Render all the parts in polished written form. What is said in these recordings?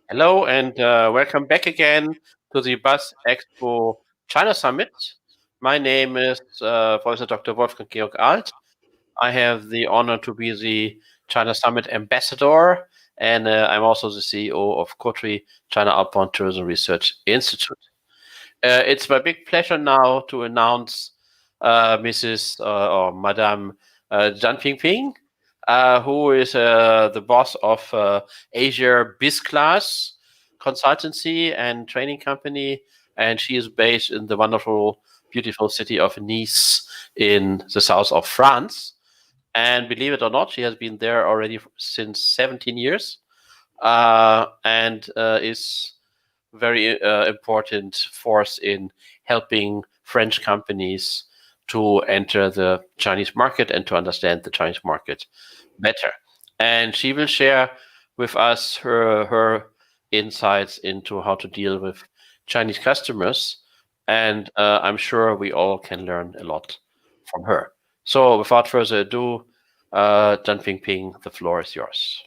Hello and welcome back again to the BUZZ Expo China Summit. My name is Professor Dr. Wolfgang Georg Alt. I have the honor to be the China Summit ambassador, and I'm also the CEO of Kotri China Outbound Tourism Research Institute. It's my big pleasure now to announce Mrs. or Madame Zhan Pingping, who is the boss of Asia Biz Class consultancy and training company, and she is based in the wonderful, beautiful city of Nice in the south of France. And believe it or not, she has been there already since 17 years, and is very important force in helping French companies to enter the Chinese market and to understand the Chinese market better. And she will share with us her insights into how to deal with Chinese customers. And I'm sure we all can learn a lot from her. So without further ado, Zhan Pingping, the floor is yours.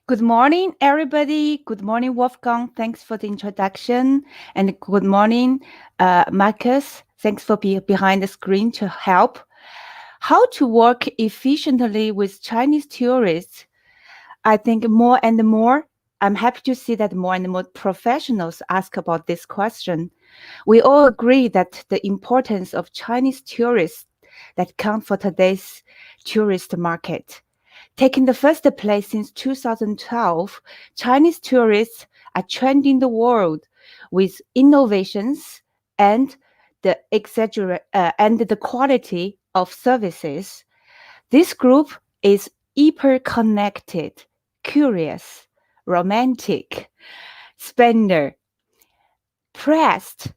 Good morning, everybody. Good morning, Wolfgang. Thanks for the introduction. And good morning, Marcus. Thanks for being behind the screen to help. How to work efficiently with Chinese tourists? I think more and more, I'm happy to see that more and more professionals ask about this question. We all agree that the importance of Chinese tourists that count for today's tourist market. Taking the first place since 2012, Chinese tourists are trending the world with innovations and the quality of services. This group is hyper-connected, curious, romantic, spender, pressed,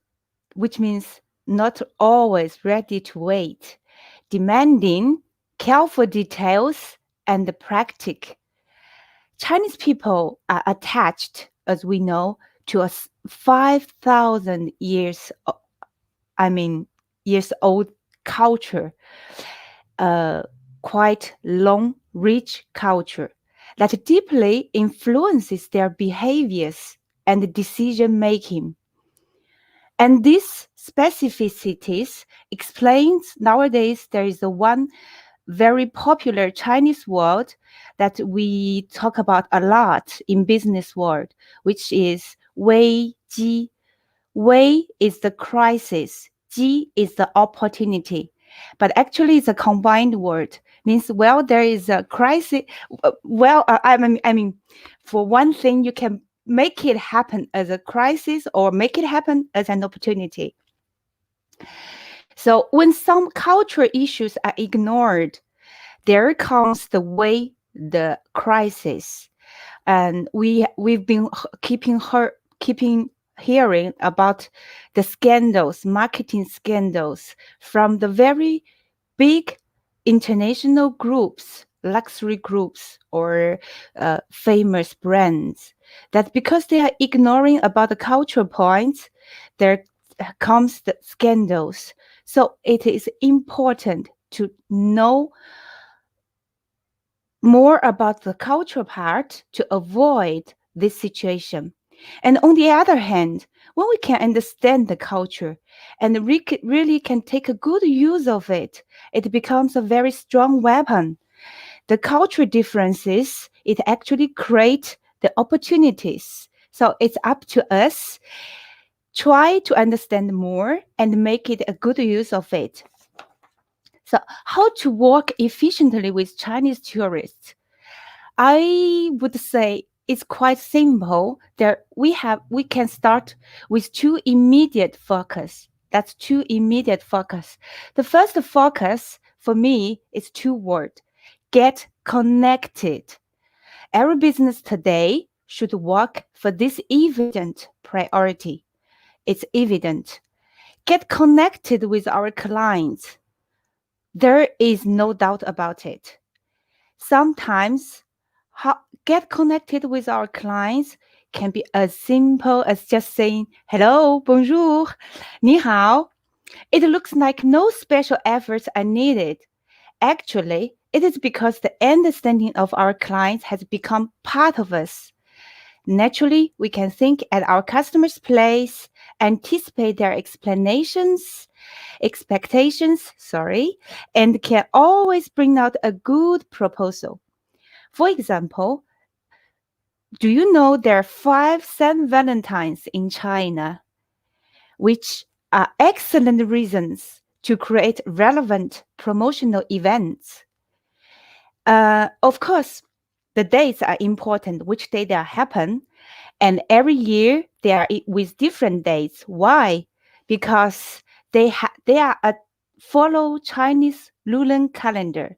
which means not always ready to wait, demanding, careful details, and practical. Chinese people are attached, as we know, to a 5,000 years old culture, quite long, rich culture that deeply influences their behaviors and decision making. And these specificities explains nowadays there is one very popular Chinese word that we talk about a lot in business world, which is Wei Ji. Wei is the crisis, Ji is the opportunity. But actually it's a combined word. Means there is a crisis. I mean, for one thing, you can make it happen as a crisis or make it happen as an opportunity. So when some cultural issues are ignored, there comes the crisis. And we've been keeping hearing about the scandals, marketing scandals from the very big international groups, luxury groups, or famous brands, that because they are ignoring about the cultural points, there comes the scandals. So it is important to know more about the cultural part to avoid this situation. And on the other hand, when we can understand the culture and really can take a good use of it, it becomes a very strong weapon. The cultural differences, it actually create the opportunities. So it's up to us. Try to understand more and make it a good use of it. So how to work efficiently with Chinese tourists? I would say it's quite simple. We can start with two immediate focus. That's two immediate focus. The first focus for me is two words: get connected. Every business today should work for this evident priority. It's evident. Get connected with our clients. There is no doubt about it. Sometimes get connected with our clients can be as simple as just saying hello, bonjour, ni hao. It looks like no special efforts are needed. actually, it is because the understanding of our clients has become part of us. Naturally, we can think at our customers' place, anticipate their expectations, and can always bring out a good proposal. For example, do you know there are 5 St. Valentines in China, which are excellent reasons to create relevant promotional events? Of course, the dates are important, which day they happen, and every year they are with different dates. Why? Because they are a follow Chinese lunar calendar.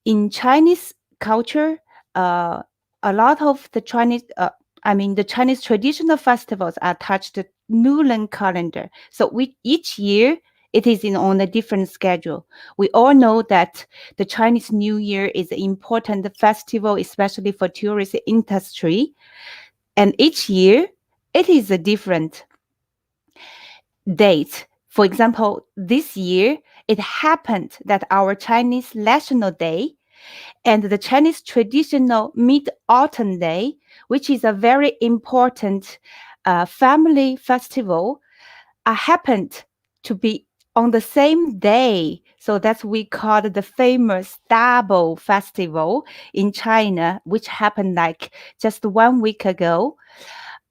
In Chinese culture, a lot of the the Chinese traditional festivals are attached to lunar calendar. So each year it is on a different schedule. We all know that the Chinese New Year is an important festival, especially for tourist industry. And each year it is a different date. For example, this year it happened that our Chinese National Day and the Chinese traditional Mid-Autumn Day, which is a very important family festival, happened to be on the same day. So that's we call it the famous Double Festival in China, which happened like just 1 week ago.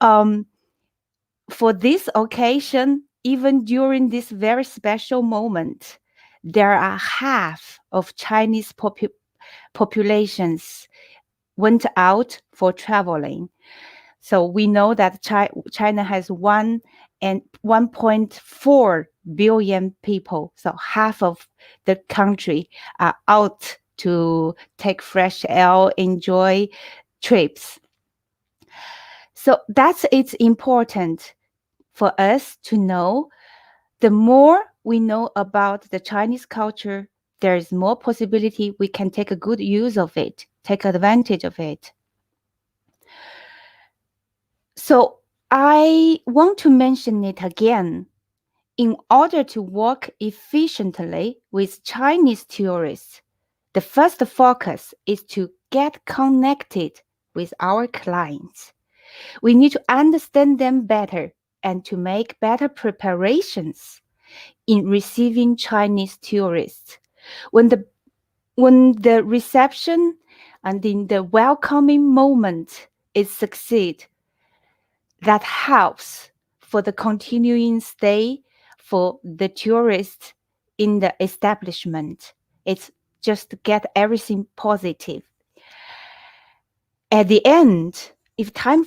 For this occasion, even during this very special moment, there are half of Chinese populations went out for traveling. So we know that China has 1.4 billion people. So half of the country are out to take fresh air, enjoy trips. So it's important for us to know. The more we know about the Chinese culture, there is more possibility we can take a good use of it, take advantage of it. So I want to mention it again. In order to work efficiently with Chinese tourists, the first focus is to get connected with our clients. We need to understand them better and to make better preparations in receiving Chinese tourists. When the reception and in the welcoming moment is succeed, that helps for the continuing stay for the tourists in the establishment. It's just to get everything positive. At the end, if time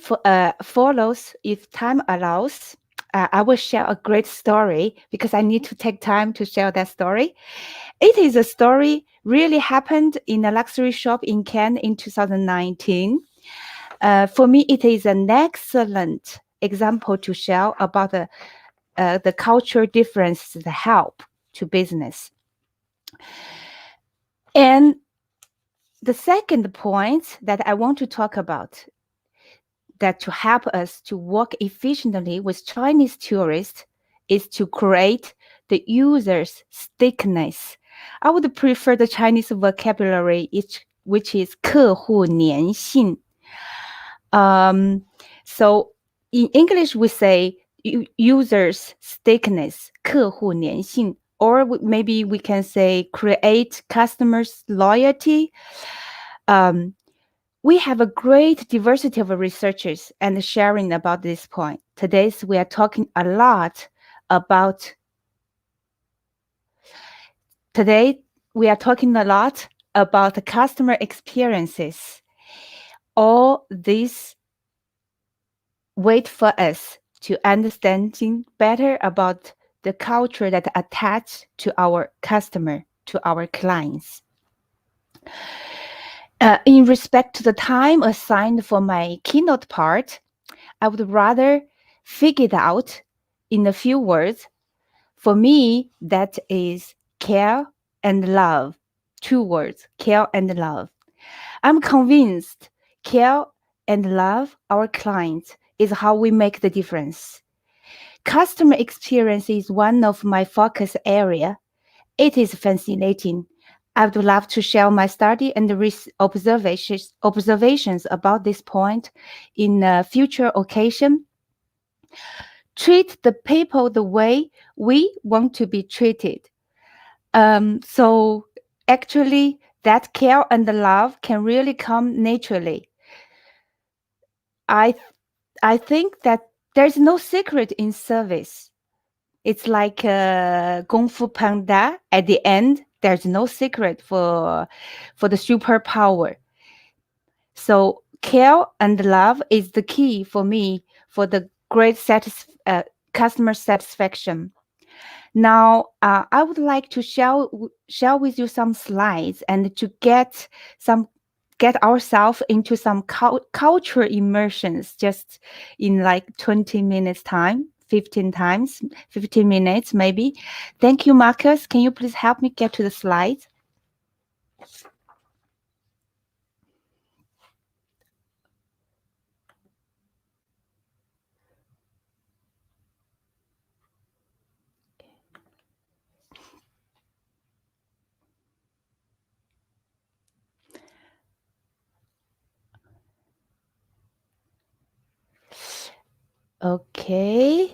if time allows, I will share a great story because I need to take time to share that story. It is a story really happened in a luxury shop in Cannes in 2019. For me, it is an excellent example to share about the cultural differences that help to business. And the second point that I want to talk about that to help us to work efficiently with Chinese tourists is to create the user's stickness. I would prefer the Chinese vocabulary, which is 客户粘性. So in English, we say user's stickness, 客户粘性, or maybe we can say create customers' loyalty. We have a great diversity of researchers and sharing about this point. Today, we are talking a lot about the customer experiences. All this wait for us to understanding better about the culture that attach to our customer, to our clients. In respect to the time assigned for my keynote part, I would rather figure it out in a few words. For me, that is care and love. 2 words, care and love. I'm convinced care and love our clients is how we make the difference. Customer experience is one of my focus area. It is fascinating. I would love to share my study and the observations about this point in a future occasion. Treat the people the way we want to be treated. So actually, that care and the love can really come naturally. I I think that there's no secret in service. It's like Kung Fu Panda. At the end, there's no secret for the superpower. So care and love is the key for me for the great customer satisfaction. Now, I would like to share with you some slides and to get ourselves into some cultural immersions just in like 20 minutes time, 15 minutes maybe. Thank you, Marcus. Can you please help me get to the slides? Okay.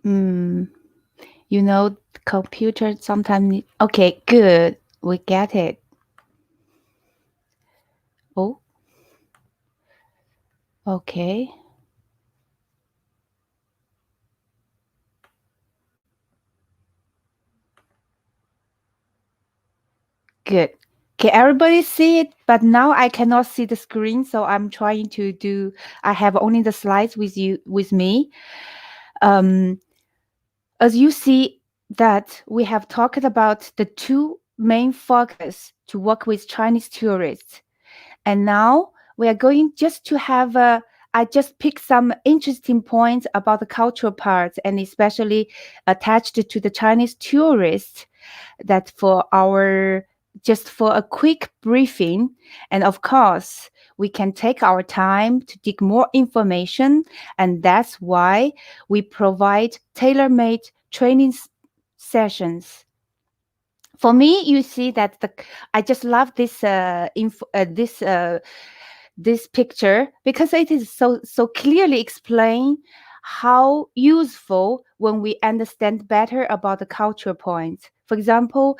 You know, computer sometimes okay, good. We get it. Oh, okay. Good. Can everybody see it? But now I cannot see the screen, so I'm trying to do. I have only the slides with me. As you see that we have talked about the two main focus to work with Chinese tourists, and now we are going just to have a. I just picked some interesting points about the cultural parts, and especially attached to the Chinese tourists that for our just for a quick briefing. And of course, we can take our time to dig more information. And that's why we provide tailor-made training sessions. For me, you see that I just love this this picture because it is so clearly explain how useful when we understand better about the cultural points. For example,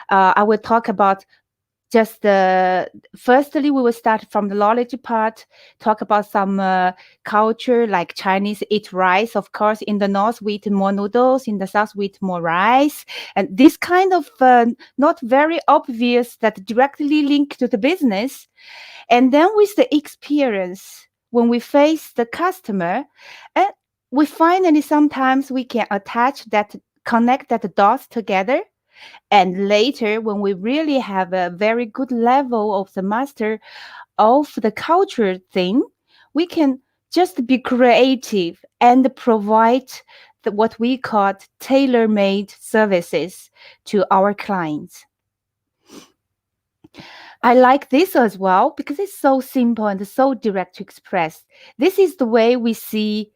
I will talk about just firstly, we will start from the knowledge part, talk about some culture like Chinese eat rice. Of course, in the north, we eat more noodles. In the south, we eat more rice. And this kind of not very obvious that directly link to the business. And then with the experience, when we face the customer, we finally sometimes we can connect that dots together. And later, when we really have a very good level of the master of the culture thing, we can just be creative and provide what we call tailor-made services to our clients. I like this as well because it's so simple and so direct to express. This is the way we see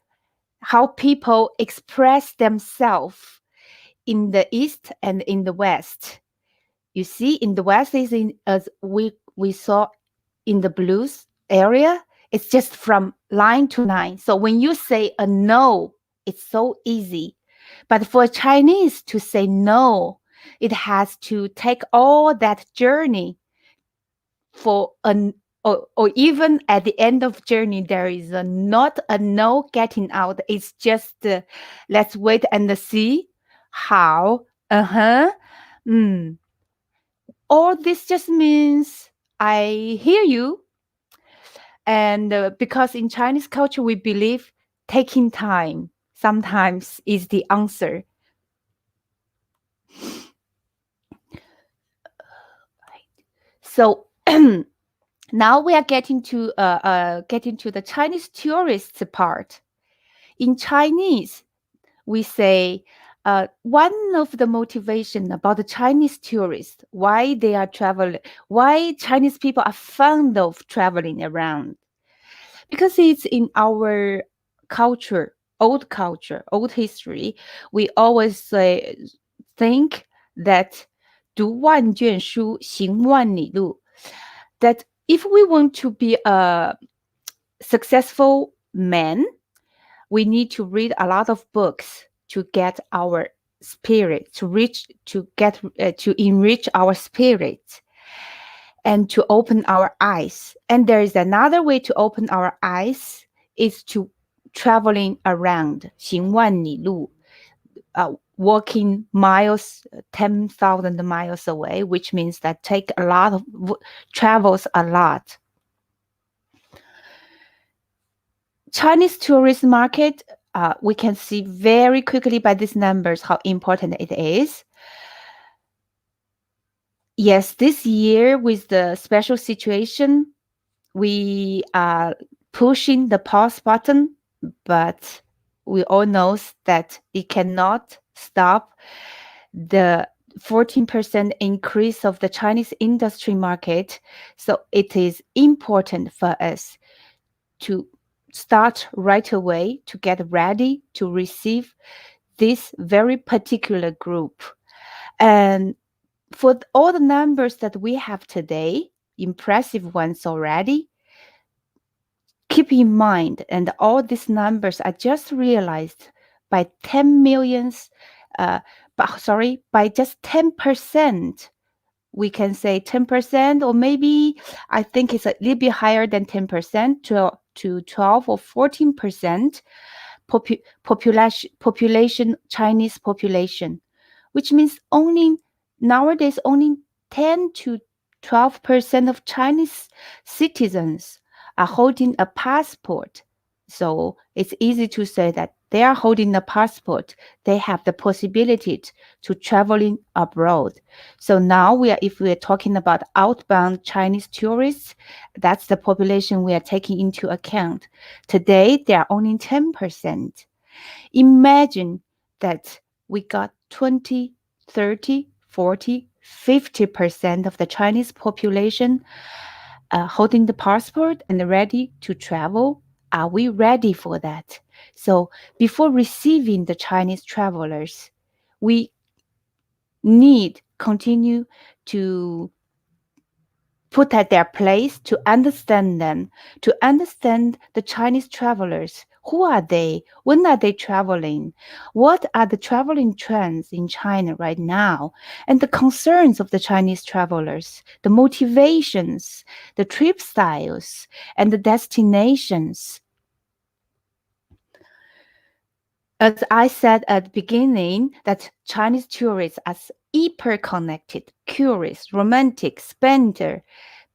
how people express themselves in the East and in the West. You see, in the West is as we saw in the blues area, it's just from line to line. So when you say a no, it's so easy. But for Chinese to say no, it has to take all that journey for an or even at the end of journey there is not a no getting out. It's just let's wait and see how or this just means I hear you. And because in Chinese culture we believe taking time sometimes is the answer. So now we are getting to the Chinese tourists part. In Chinese, we say one of the motivation about the Chinese tourists, why they are traveling, why Chinese people are fond of traveling around, because it's in our culture, old history. We always think that 读万卷书，行万里路. That if we want to be a successful man, we need to read a lot of books to get our spirit, to enrich our spirit and to open our eyes. And there is another way to open our eyes is to traveling around, 行万里路, walking miles, 10,000 miles away, which means that take a lot of travels a lot. Chinese tourist market, we can see very quickly by these numbers how important it is. Yes, this year with the special situation, we are pushing the pause button, but we all know that it cannot stop the 14% increase of the Chinese industry market. So it is important for us to start right away to get ready to receive this very particular group. And for all the numbers that we have today, impressive ones already, keep in mind, and all these numbers are just realized by 10 millions, by just 10%. We can say 10%, or maybe I think it's a little bit higher than 10% to 12 or 14% population, Chinese population, which means nowadays only 10 to 12% of Chinese citizens are holding a passport. So it's easy to say that they are holding a passport. They have the possibility to traveling abroad. So now if we are talking about outbound Chinese tourists, that's the population we are taking into account. Today, they are only 10%. Imagine that we got 20, 30, 40, 50% of the Chinese population holding the passport and ready to travel. Are we ready for that? So before receiving the Chinese travelers, we need continue to put at their place to understand them, to understand the Chinese travelers. Who are they? When are they traveling? What are the traveling trends in China right now? And the concerns of the Chinese travelers, the motivations, the trip styles, and the destinations. As I said at the beginning, that Chinese tourists are hyper-connected, curious, romantic, spender,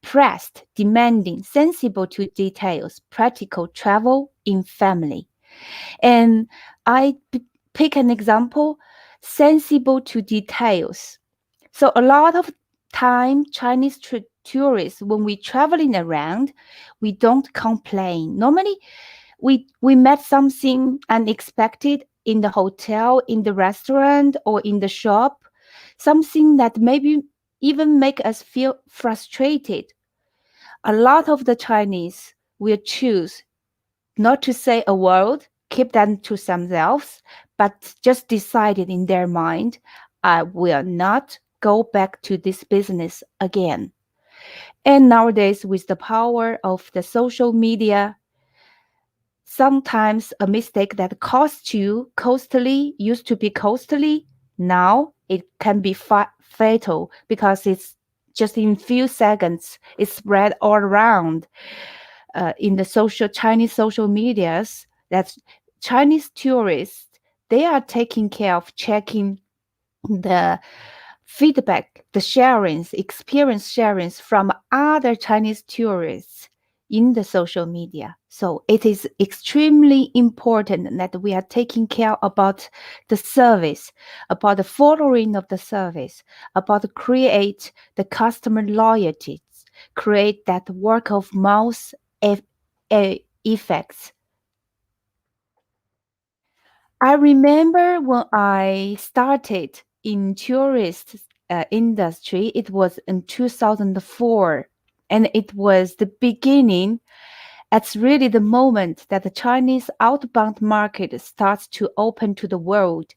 pressed, demanding, sensible to details, practical, travel in family. And I pick an example, sensible to details. So a lot of time, Chinese tourists, when we traveling around, we don't complain. Normally, we met something unexpected in the hotel, in the restaurant, or in the shop, something that maybe even make us feel frustrated. A lot of the Chinese will choose not to say a word, keep them to themselves, but just decided in their mind, I will not go back to this business again. And nowadays, with the power of the social media, sometimes a mistake that cost you costly used to be costly. Now it can be fatal because it's just in few seconds. It's spread all around in the Chinese social medias. That Chinese tourists, they are taking care of checking the feedback, the sharings, experience sharings from other Chinese tourists in the social media. So it is extremely important that we are taking care about the service, about the following of the service, about create the customer loyalty, create that word of mouth effects. I remember when I started in tourist industry, it was in 2004, and it was the beginning. It's really the moment that the Chinese outbound market starts to open to the world.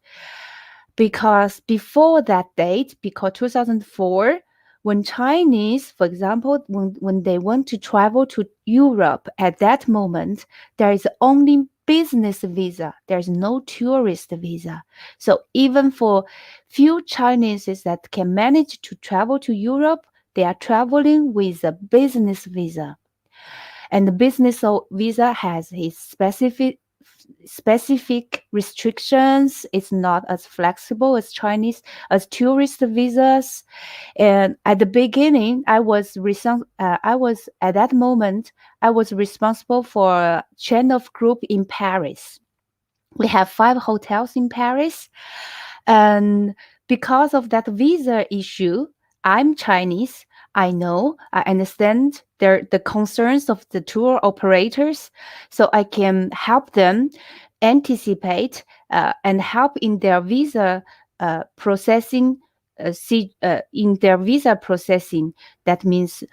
because before that date, because 2004, when Chinese, for example, when they want to travel to Europe at that moment, there is only business visa. There's no tourist visa. So even for few Chinese that can manage to travel to Europe, they are traveling with a business visa. And the business visa has its specific restrictions. It's not as flexible as as tourist visas. And at the beginning, I was at that moment I was responsible for a chain of group in Paris. We have 5 hotels in Paris, and because of that visa issue, I'm Chinese. I understand the concerns of the tour operators, so I can help them anticipate and help in their visa processing. In their visa processing, that means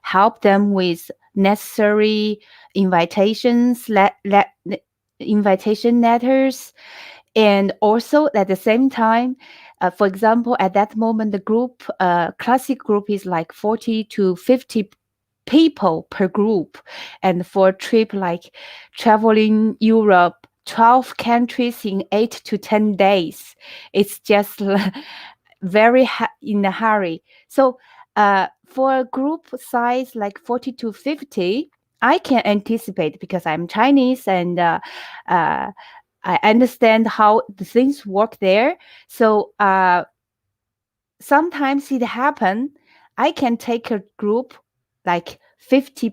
help them with necessary invitations, invitation letters, and also at the same time, for example, at that moment, the group, classic group is like 40 to 50 people per group. And for a trip like traveling Europe, 12 countries in 8 to 10 days, it's just very in a hurry. So for a group size like 40 to 50, I can anticipate because I'm Chinese, and I understand how the things work there. So sometimes it happen. I can take a group like 50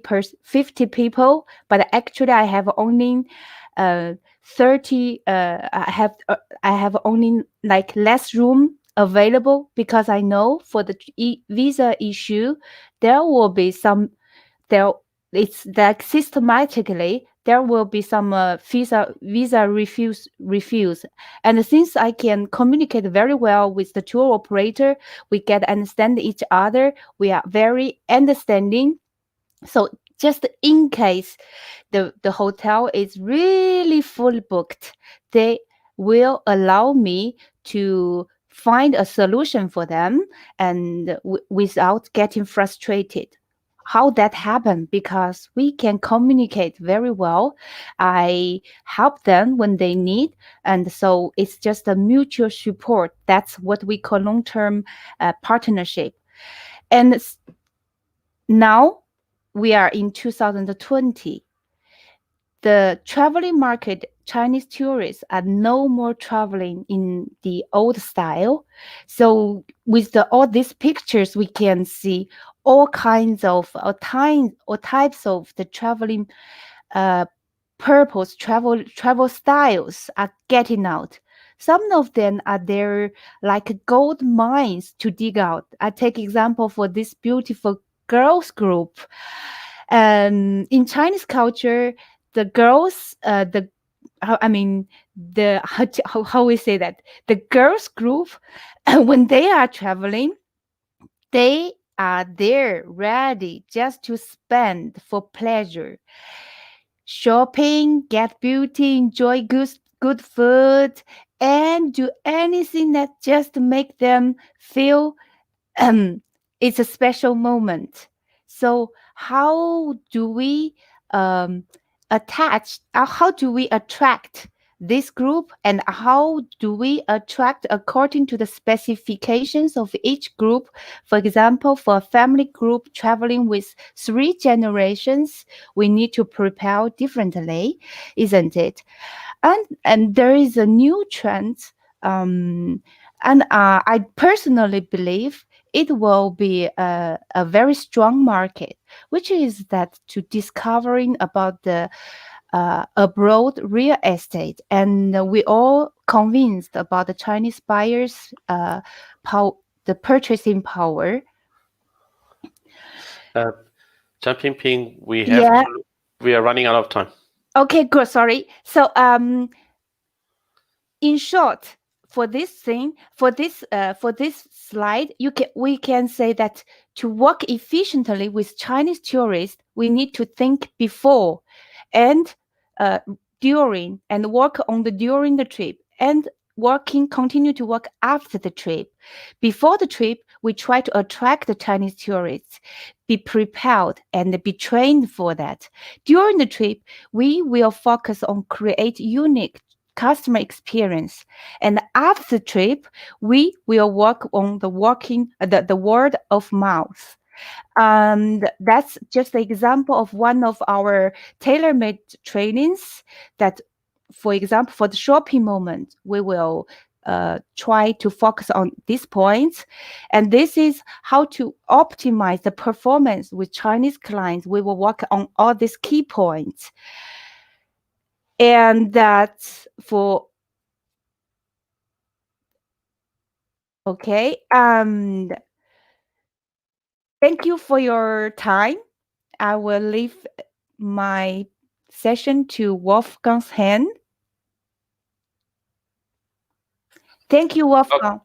people, but actually I have only 30. I have only like less room available because I know for the visa issue there will be some there it's like systematically there will be some visa refuse. And since I can communicate very well with the tour operator, we get understand each other, we are very understanding. So just in case the hotel is really full booked, they will allow me to find a solution for them, and without getting frustrated. How that happened? Because we can communicate very well. I help them when they need, and so it's just a mutual support. That's what we call long-term partnership. And now we are in 2020. The traveling market, Chinese tourists are no more traveling in the old style. So with all these pictures, we can see all kinds of or types of the traveling uh, purpose travel styles are getting out. Some of them are there like gold mines to dig out. I take example for this beautiful girls group. And in Chinese culture, the girls, I mean, the how we say that, the girls group, when they are traveling, they are there ready just to spend for pleasure, shopping, get beauty, enjoy good food, and do anything that just make them feel um, it's a special moment. So how do we how do we attract this group, and how do we attract according to the specifications of each group? For example, for a family group traveling with 3 generations, we need to prepare differently, isn't it? And there is a new trend, and I personally believe it will be a very strong market, which is that to discovering about the abroad real estate, and we all convinced about the Chinese buyers the purchasing power. Zhan Pingping, Yeah. we are running out of time. Okay, good. Sorry. So in short, for this thing, for this slide, we can say that to work efficiently with Chinese tourists, we need to think before and during, and work on the during the trip, and continue to work after the trip. Before the trip, we try to attract the Chinese tourists, be prepared and be trained for that. During the trip, we will focus on create unique customer experience. And after the trip, we will work on the word of mouth. And that's just an example of one of our tailor-made trainings that, for example, for the shopping moment, we will try to focus on these points. And this is how to optimize the performance with Chinese clients. We will work on all these key points. And that's for, okay. Thank you for your time. I will leave my session to Wolfgang's hand. Thank you, Wolfgang.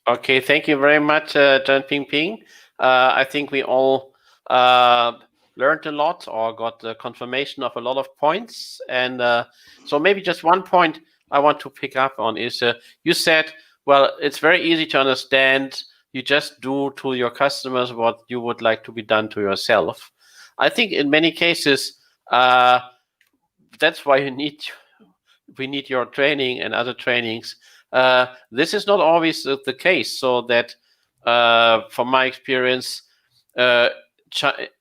Okay, thank you very much, Zhan Pingping. I think we all learned a lot or got the confirmation of a lot of points. And so maybe just one point I want to pick up on is you said, well, it's very easy to understand. You just do to your customers what you would like to be done to yourself. I think in many cases, that's why we need your training and other trainings. This is not always the case. So that, from my experience,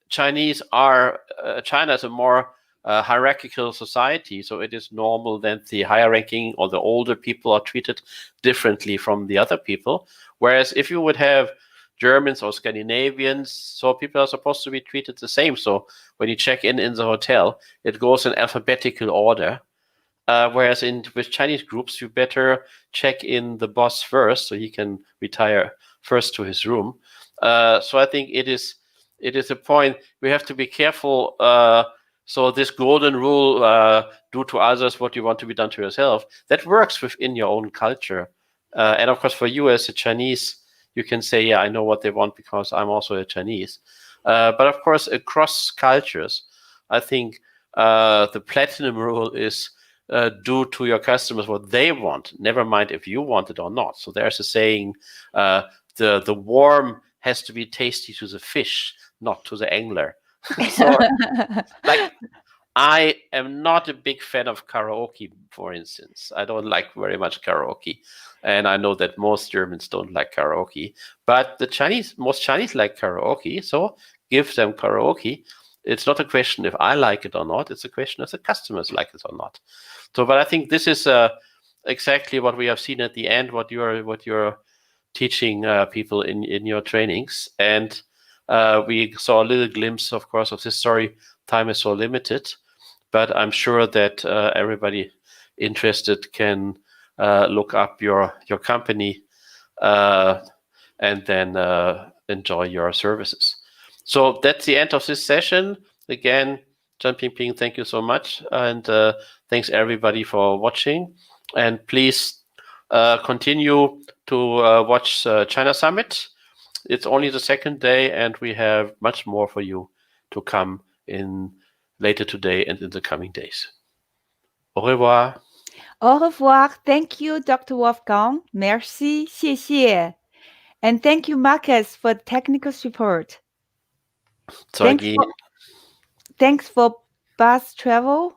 Chinese are China is a more hierarchical society. So it is normal that the higher ranking or the older people are treated differently from the other people. Whereas if you would have Germans or Scandinavians, so people are supposed to be treated the same. So when you check in the hotel, it goes in alphabetical order. Whereas with Chinese groups, you better check in the boss first, so he can retire first to his room. So I think it is a point we have to be careful. So this golden rule, do to others what you want to be done to yourself, that works within your own culture. And of course, for you as a Chinese, you can say, yeah, I know what they want because I'm also a Chinese. But of course, across cultures, I think the platinum rule is do to your customers what they want, never mind if you want it or not. So there's a saying, the worm has to be tasty to the fish, not to the angler. So, like, I am not a big fan of karaoke, for instance. I don't like very much karaoke. And I know that most Germans don't like karaoke. But most Chinese like karaoke. So give them karaoke. It's not a question if I like it or not. It's a question if the customers like it or not. So, but I think this is exactly what we have seen at the end, what you're teaching people in your trainings. And we saw a little glimpse, of course, of this story. Time is so limited. But I'm sure that everybody interested can look up your company and then enjoy your services. So that's the end of this session. Again, Zhan Pingping, thank you so much. And thanks everybody for watching. And please continue to watch China Summit. It's only the second day and we have much more for you to come in later today and in the coming days. Au revoir. Au revoir. Thank you, Dr. Wolfgang. Merci. 谢谢. And thank you, Marcus, for technical support. Thanks for BUZZ.travel